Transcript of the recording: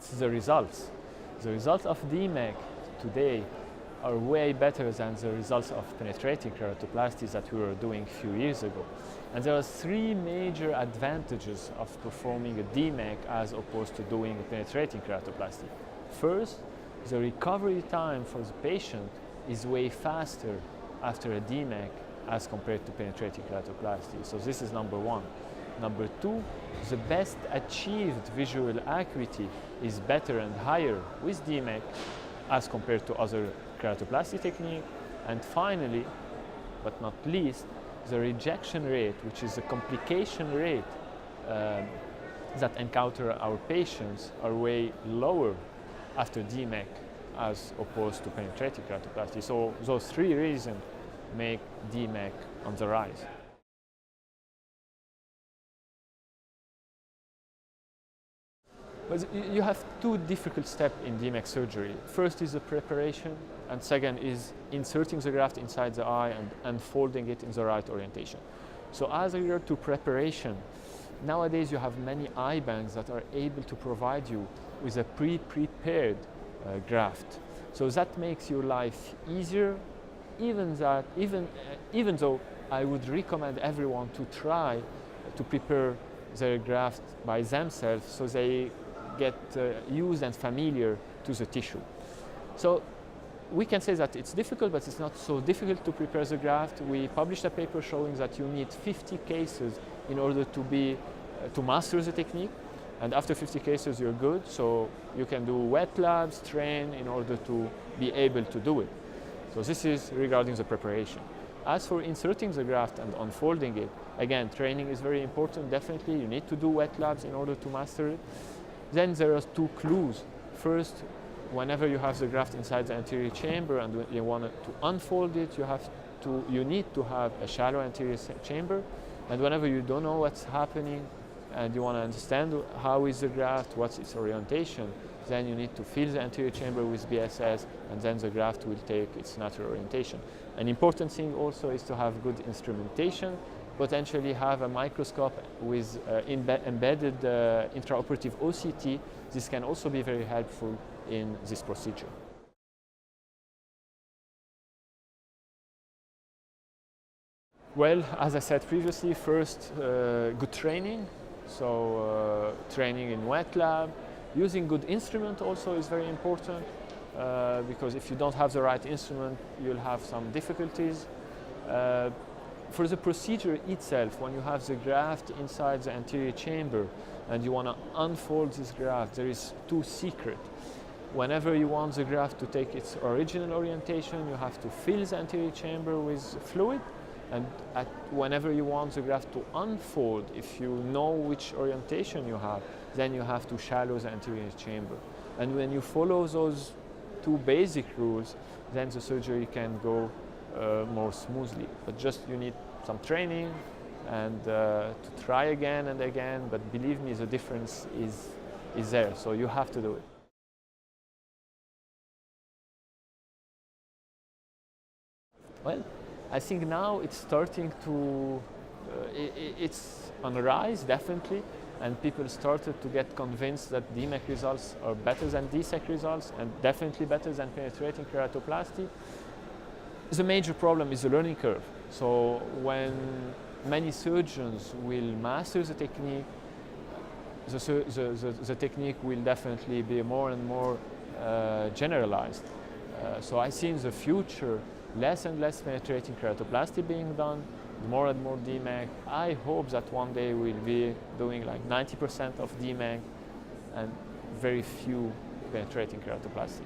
it's the results. The results of DMEK today are way better than the results of penetrating keratoplasties that we were doing a few years ago. And there are three major advantages of performing a DMEK as opposed to doing a penetrating keratoplasty. First, the recovery time for the patient is way faster after a DMEK as compared to penetrating keratoplasty. So this is number one. Number two, the best achieved visual acuity is better and higher with DMEK as compared to other keratoplasty technique. And finally, but not least, the rejection rate, which is the complication rate that encounter our patients, are way lower after DMEK as opposed to penetrating keratoplasty. So those three reasons make DMEK on the rise. But you have two difficult steps in DMEK surgery. First is the preparation, and second is inserting the graft inside the eye and folding it in the right orientation. So as regard to preparation, nowadays you have many eye banks that are able to provide you with a pre-prepared graft. So that makes your life easier, even though I would recommend everyone to try to prepare their graft by themselves so they get used and familiar to the tissue. So we can say that it's difficult, but it's not so difficult to prepare the graft. We published a paper showing that you need 50 cases in order to master the technique. And after 50 cases, you're good. So you can do wet labs, train in order to be able to do it. So this is regarding the preparation. As for inserting the graft and unfolding it, again, training is very important, definitely. You need to do wet labs in order to master it. Then there are two clues. First, whenever you have the graft inside the anterior chamber and you want to unfold it, you need to have a shallow anterior chamber. And whenever you don't know what's happening and you want to understand how is the graft, what's its orientation, then you need to fill the anterior chamber with BSS, and then the graft will take its natural orientation. An important thing also is to have good instrumentation, potentially have a microscope with embedded intraoperative OCT. This can also be very helpful in this procedure. Well, as I said previously, first, good training. So training in wet lab. Using good instrument also is very important because if you don't have the right instrument, you'll have some difficulties. For the procedure itself, when you have the graft inside the anterior chamber and you want to unfold this graft, there is two secrets. Whenever you want the graft to take its original orientation, you have to fill the anterior chamber with fluid. And whenever you want the graft to unfold, if you know which orientation you have, then you have to shallow the anterior chamber. And when you follow those two basic rules, then the surgery can go more smoothly. But just you need some training and to try again and again. But believe me, the difference is there. So you have to do it. Well, I think now it's starting to, it's on the rise, definitely, and people started to get convinced that DMEK results are better than DSEK results and definitely better than penetrating keratoplasty. The major problem is the learning curve. So when many surgeons will master the technique, the technique will definitely be more and more generalized. So I see in the future less and less penetrating keratoplasty being done, more and more DMEK. I hope that one day we'll be doing like 90% of DMEK and very few penetrating keratoplasty.